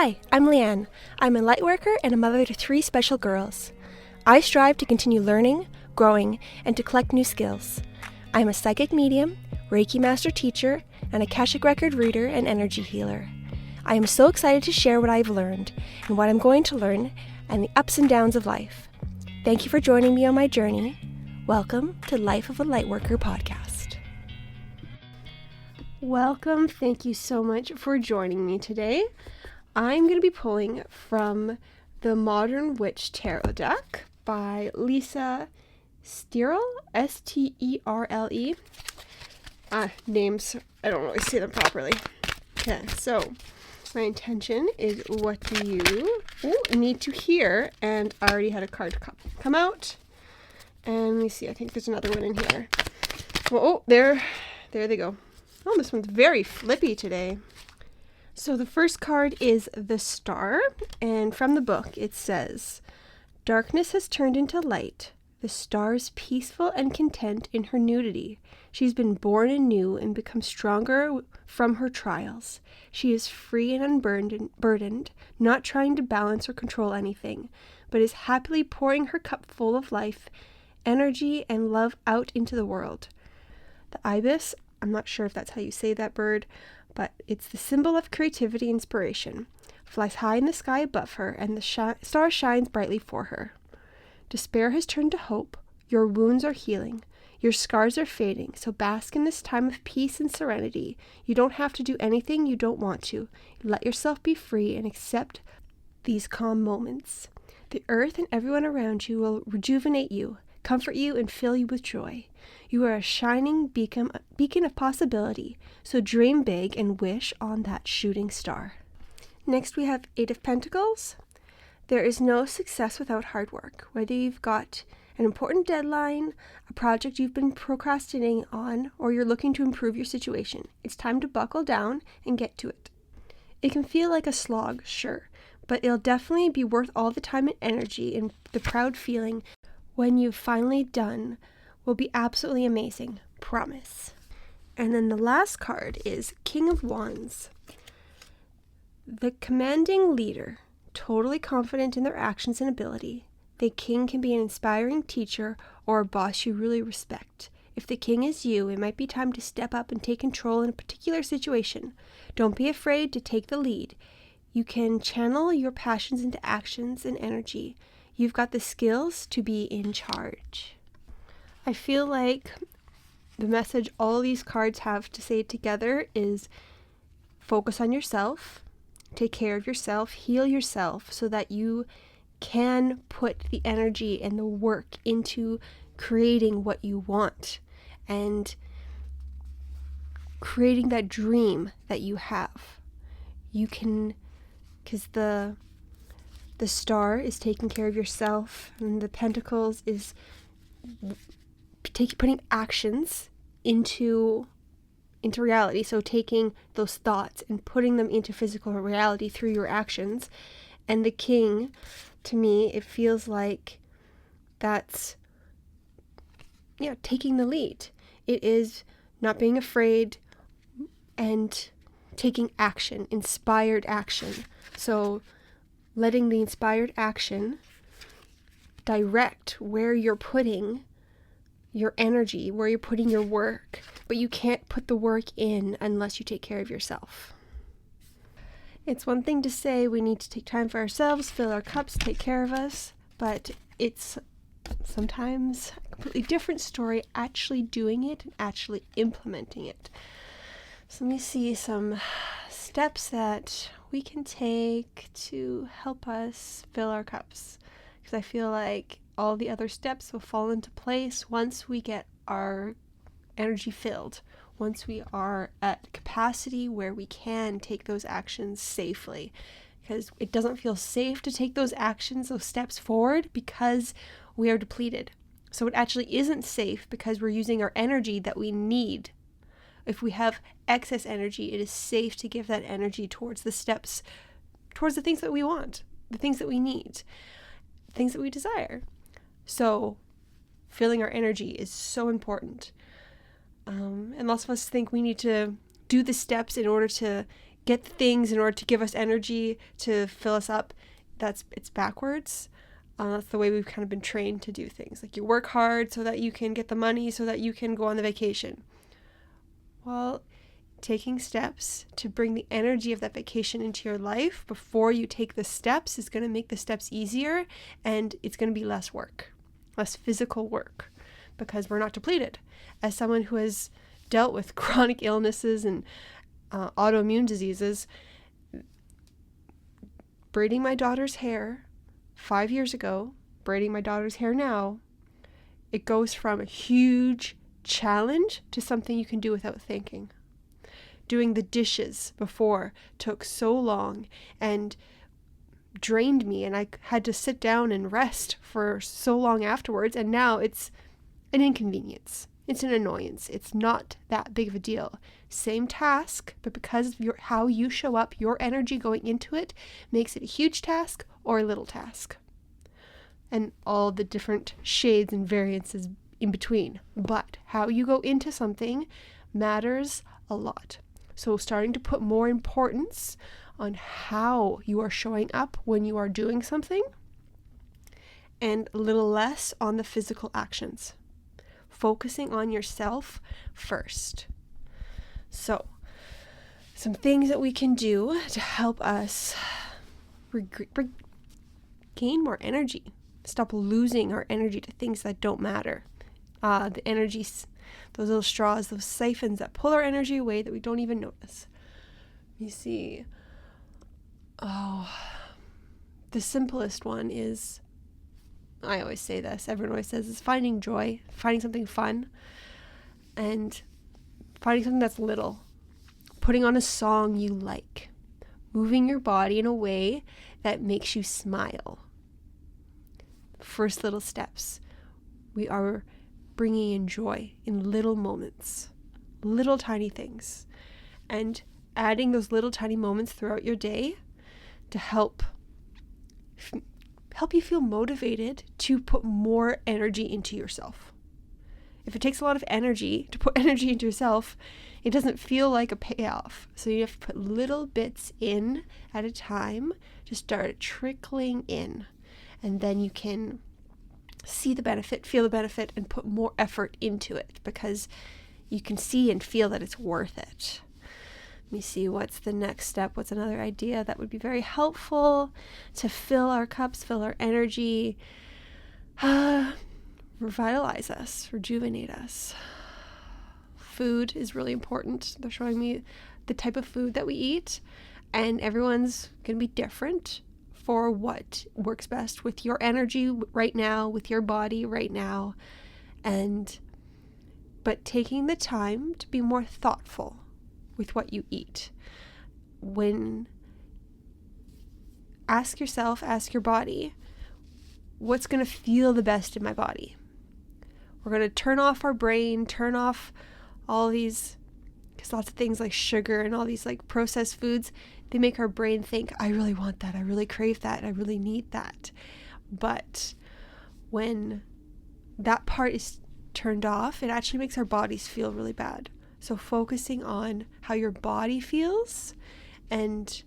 Hi, I'm Leanne. I'm a light worker and a mother to 3 special girls. I strive to continue learning, growing, and to collect new skills. I'm a psychic medium, Reiki master teacher, and Akashic record reader and energy healer. I am so excited to share what I've learned and what I'm going to learn and the ups and downs of life. Thank you for joining me on my journey. Welcome to Life of a Lightworker podcast. Welcome. Thank you so much for joining me today. I'm going to be pulling from the Modern Witch Tarot deck by Lisa Sterle, S-T-E-R-L-E. Names, I don't really say them properly. Okay, so my intention is what do you need to hear, and I already had a card come out. And let me see, I think there's another one in here. Well, there they go. Oh, this one's very flippy today. So the first card is the Star, and from the book it says, "Darkness has turned into light. The star is peaceful and content in her nudity. She's been born anew and become stronger from her trials. She is free and unburdened, not trying to balance or control anything, but is happily pouring her cup full of life, energy, and love out into the world." The ibis, I'm not sure if that's how you say that bird, but it's the symbol of creativity and inspiration, flies high in the sky above her, and the star shines brightly for her. Despair has turned to hope. Your wounds are healing. Your scars are fading, so bask in this time of peace and serenity. You don't have to do anything you don't want to. Let yourself be free and accept these calm moments. The earth and everyone around you will rejuvenate you, comfort you, and fill you with joy. You are a shining beacon of possibility, so dream big and wish on that shooting star. Next we have 8 of Pentacles. There is no success without hard work. Whether you've got an important deadline, a project you've been procrastinating on, or you're looking to improve your situation, it's time to buckle down and get to it. It can feel like a slog, sure, but it'll definitely be worth all the time and energy, and the proud feeling when you've finally done will be absolutely amazing, promise. And then the last card is King of Wands. The commanding leader, totally confident in their actions and ability. The king can be an inspiring teacher or a boss you really respect. If the king is you, it might be time to step up and take control in a particular situation. Don't be afraid to take the lead. You can channel your passions into actions and energy. You've got the skills to be in charge. I feel like the message all these cards have to say together is focus on yourself, take care of yourself, heal yourself so that you can put the energy and the work into creating what you want and creating that dream that you have. You can, because the star is taking care of yourself, and the Pentacles is putting actions into reality. So taking those thoughts and putting them into physical reality through your actions. And the king, to me, it feels like that's taking the lead. It is not being afraid and taking action, inspired action. So letting the inspired action direct where you're putting your energy, where you're putting your work, but you can't put the work in unless you take care of yourself. It's one thing to say we need to take time for ourselves, fill our cups, take care of us, but it's sometimes a completely different story actually doing it and actually implementing it. So let me see some steps that we can take to help us fill our cups, because I feel like all the other steps will fall into place once we get our energy filled, once we are at capacity where we can take those actions safely. Because it doesn't feel safe to take those actions, those steps forward, because we are depleted. So it actually isn't safe because we're using our energy that we need. If we have excess energy, it is safe to give that energy towards the steps, towards the things that we want, the things that we need, things that we desire. So filling our energy is so important. And lots of us think we need to do the steps in order to get things in order to give us energy to fill us up, it's backwards. That's the way we've kind of been trained to do things. Like you work hard so that you can get the money so that you can go on the vacation. Well, taking steps to bring the energy of that vacation into your life before you take the steps is going to make the steps easier, and it's going to be less work, less physical work, because we're not depleted. As someone who has dealt with chronic illnesses and autoimmune diseases, braiding my daughter's hair 5 years ago, braiding my daughter's hair now, it goes from a huge challenge to something you can do without thinking. Doing the dishes before took so long and drained me, and I had to sit down and rest for so long afterwards, and now it's an inconvenience. It's an annoyance. It's not that big of a deal. Same task, but because of how you show up, your energy going into it makes it a huge task or a little task. And all the different shades and variances in between. But how you go into something matters a lot. So starting to put more importance on how you are showing up when you are doing something, and a little less on the physical actions. Focusing on yourself first. So, some things that we can do to help us gain more energy. Stop losing our energy to things that don't matter. The energy, those little straws, those siphons that pull our energy away that we don't even notice. You see, the simplest one is, I always say this, everyone always says, is finding joy, finding something fun, and finding something that's little. Putting on a song you like. Moving your body in a way that makes you smile. First little steps. We are bringing in joy in little moments, little tiny things, and adding those little tiny moments throughout your day to help you feel motivated to put more energy into yourself. If it takes a lot of energy to put energy into yourself, it doesn't feel like a payoff. So you have to put little bits in at a time to start trickling in. And then you can see the benefit, feel the benefit, and put more effort into it because you can see and feel that it's worth it. Let me see, what's the next step? What's another idea that would be very helpful to fill our cups, fill our energy, revitalize us, rejuvenate us? Food is really important. They're showing me the type of food that we eat, and everyone's going to be different for what works best with your energy right now, with your body right now. But taking the time to be more thoughtful with what you eat. Ask yourself, ask your body, what's going to feel the best in my body? We're going to turn off our brain, turn off all these, because lots of things like sugar and all these like processed foods, they make our brain think, I really want that, I really crave that, I really need that. But when that part is turned off, it actually makes our bodies feel really bad. So focusing on how your body feels and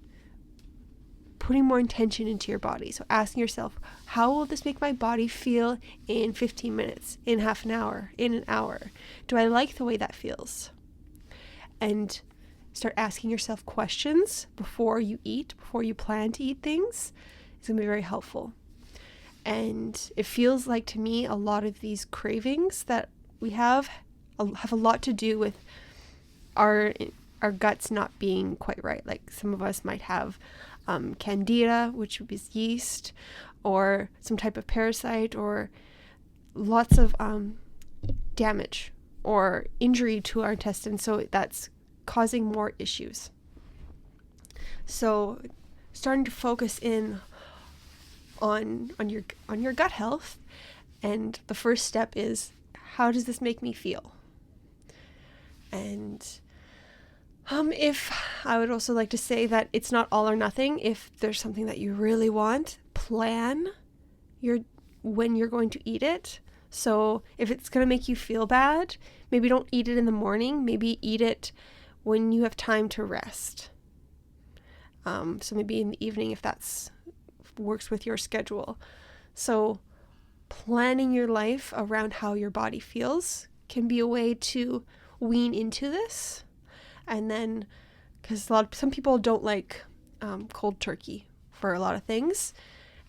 putting more intention into your body. So asking yourself, how will this make my body feel in 15 minutes, in half an hour, in an hour? Do I like the way that feels? And start asking yourself questions before you eat, before you plan to eat things. It's going to be very helpful. And it feels like to me a lot of these cravings that we have a lot to do with our guts not being quite right. Like some of us might have candida, which would be yeast, or some type of parasite, or lots of damage or injury to our intestines. So that's causing more issues. So starting to focus in on your gut health, and the first step is, how does this make me feel? And if I would also like to say that it's not all or nothing. If there's something that you really want, plan when you're going to eat it. So if it's going to make you feel bad, maybe don't eat it in the morning. Maybe eat it when you have time to rest. So maybe in the evening if that's works with your schedule. So planning your life around how your body feels can be a way to wean into this. And then, because some people don't like cold turkey for a lot of things,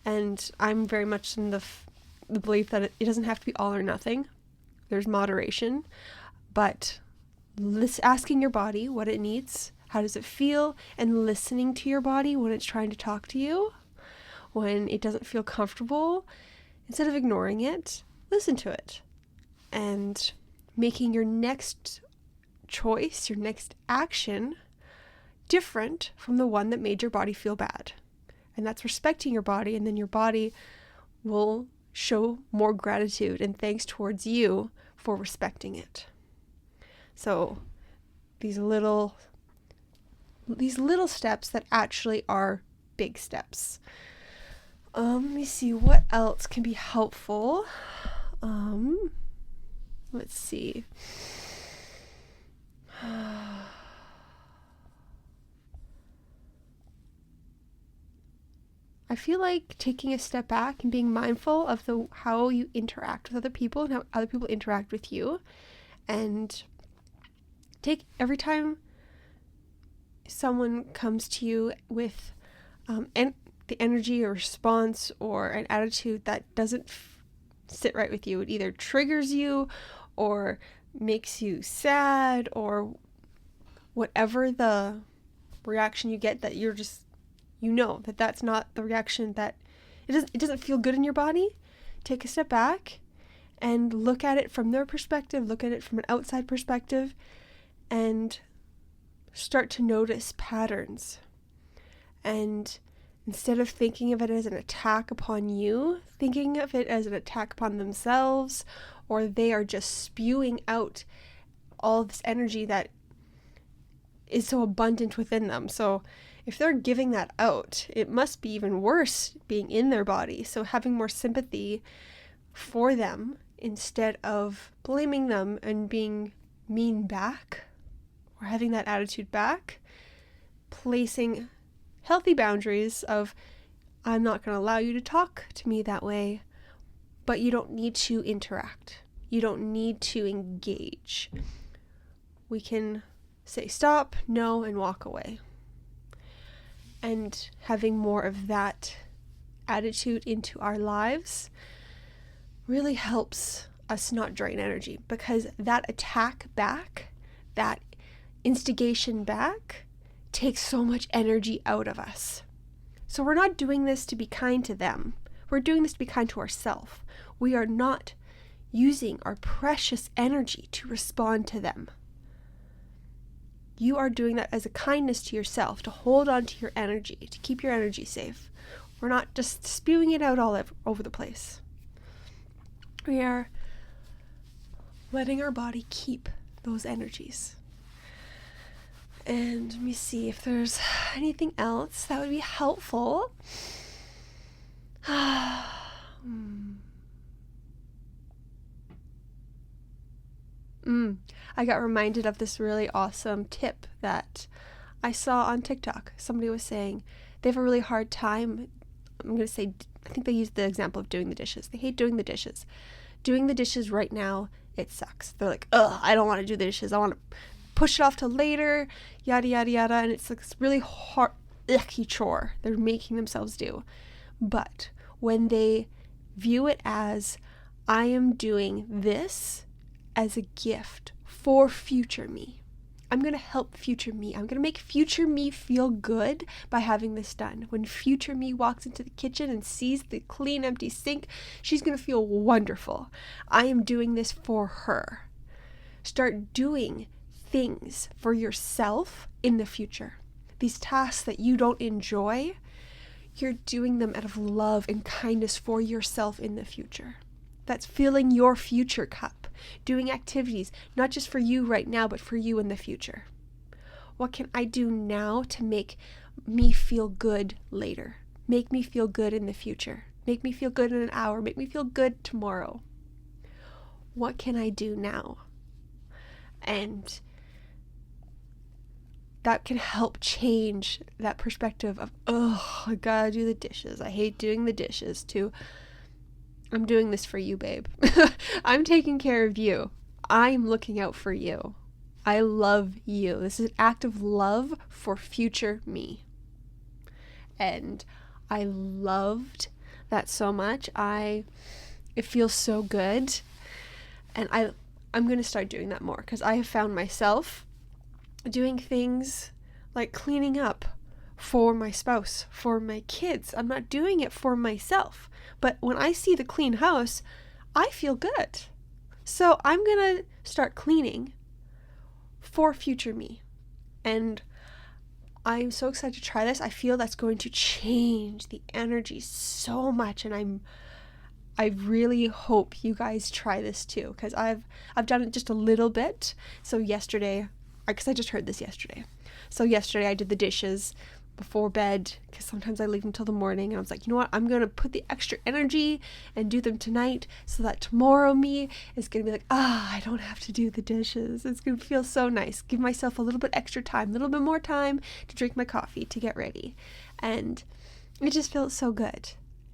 and I'm very much in the belief that it doesn't have to be all or nothing. There's moderation, but asking your body what it needs, how does it feel, and listening to your body when it's trying to talk to you, when it doesn't feel comfortable, instead of ignoring it, listen to it. And making your next choice, your next action, different from the one that made your body feel bad. And that's respecting your body, and then your body will show more gratitude and thanks towards you for respecting it. So these little steps that actually are big steps. Let me see what else can be helpful. Let's see. I feel like taking a step back and being mindful of how you interact with other people and how other people interact with you, and take every time someone comes to you with the energy or response or an attitude that doesn't sit right with you. It either triggers you or makes you sad, or whatever the reaction you get, that you're just, that that's not the reaction, that it doesn't feel good in your body. Take a step back and look at it from their perspective, look at it from an outside perspective, and start to notice patterns. And instead of thinking of it as an attack upon you, thinking of it as an attack upon themselves, or they are just spewing out all this energy that is so abundant within them. So if they're giving that out, it must be even worse being in their body. So having more sympathy for them instead of blaming them and being mean back or having that attitude back, placing healthy boundaries of, I'm not going to allow you to talk to me that way, but you don't need to interact. You don't need to engage. We can say stop, no, and walk away. And having more of that attitude into our lives really helps us not drain energy, because that attack back, that instigation back, takes so much energy out of us. So we're not doing this to be kind to them. We're doing this to be kind to ourselves. We are not using our precious energy to respond to them. You are doing that as a kindness to yourself, to hold on to your energy, to keep your energy safe. We're not just spewing it out all over the place. We are letting our body keep those energies. And let me see if there's anything else that would be helpful. I got reminded of this really awesome tip that I saw on TikTok. Somebody was saying they have a really hard time. I think they used the example of doing the dishes. They hate doing the dishes. Doing the dishes right now, it sucks. They're like, I don't want to do the dishes. I want to push it off till later, yada, yada, yada. And it's like this really hard, icky chore they're making themselves do. But when they view it as, I am doing this as a gift for future me. I'm going to help future me. I'm going to make future me feel good by having this done. When future me walks into the kitchen and sees the clean, empty sink, she's going to feel wonderful. I am doing this for her. Start doing things for yourself in the future. These tasks that you don't enjoy, you're doing them out of love and kindness for yourself in the future. That's filling your future cup, doing activities, not just for you right now, but for you in the future. What can I do now to make me feel good later? Make me feel good in the future. Make me feel good in an hour. Make me feel good tomorrow. What can I do now? And that can help change that perspective of, oh, I gotta do the dishes. I hate doing the dishes, to I'm doing this for you, babe. I'm taking care of you. I'm looking out for you. I love you. This is an act of love for future me. And I loved that so much. It feels so good. And I'm going to start doing that more, because I have found myself doing things like cleaning up for my spouse, for my kids. I'm not doing it for myself. But when I see the clean house, I feel good. So I'm going to start cleaning for future me. And I'm so excited to try this. I feel that's going to change the energy so much, and I really hope you guys try this too, because I've done it just a little bit. So yesterday, because I just heard this yesterday. So yesterday I did the dishes before bed, because sometimes I leave them till the morning, and I was like, you know what, I'm going to put the extra energy and do them tonight, so that tomorrow me is going to be like, I don't have to do the dishes. It's going to feel so nice. Give myself a little bit extra time, a little bit more time to drink my coffee, to get ready. And it just feels so good.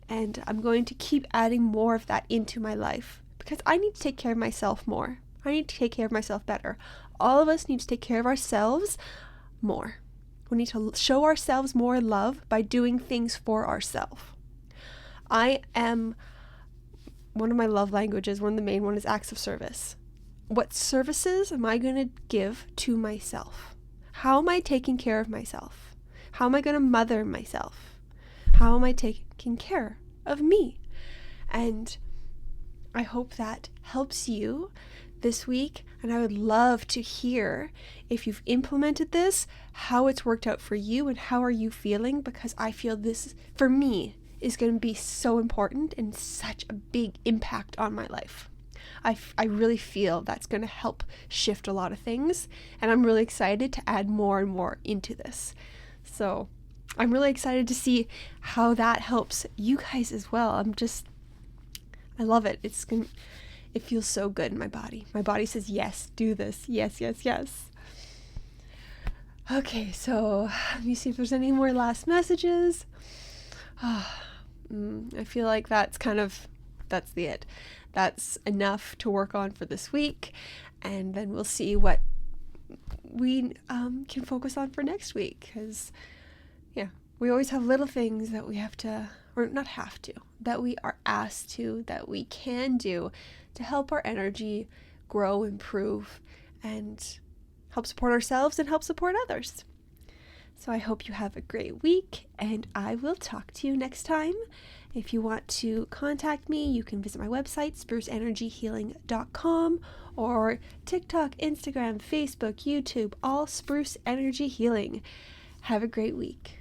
And I'm going to keep adding more of that into my life, because I need to take care of myself more. I need to take care of myself better. All of us need to take care of ourselves more. We need to show ourselves more love by doing things for ourselves. One of my love languages, one of the main one, is acts of service. What services am I going to give to myself? How am I taking care of myself? How am I going to mother myself? How am I taking care of me? And I hope that helps you this week, and I would love to hear if you've implemented this, how it's worked out for you, and how are you feeling, because I feel this, for me, is going to be so important and such a big impact on my life. I really feel that's going to help shift a lot of things, and I'm really excited to add more and more into this. So I'm really excited to see how that helps you guys as well. I love it. It feels so good in my body. My body says, yes, do this. Yes, yes, yes. Okay, so let me see if there's any more last messages. I feel like that's the it. That's enough to work on for this week. And then we'll see what we can focus on for next week. Because, we always have little things that we have to, or not have to, that we are asked to, that we can do to help our energy grow, improve, and help support ourselves and help support others. So I hope you have a great week, and I will talk to you next time. If you want to contact me, you can visit my website, spruceenergyhealing.com, or TikTok, Instagram, Facebook, YouTube, all Spruce Energy Healing. Have a great week.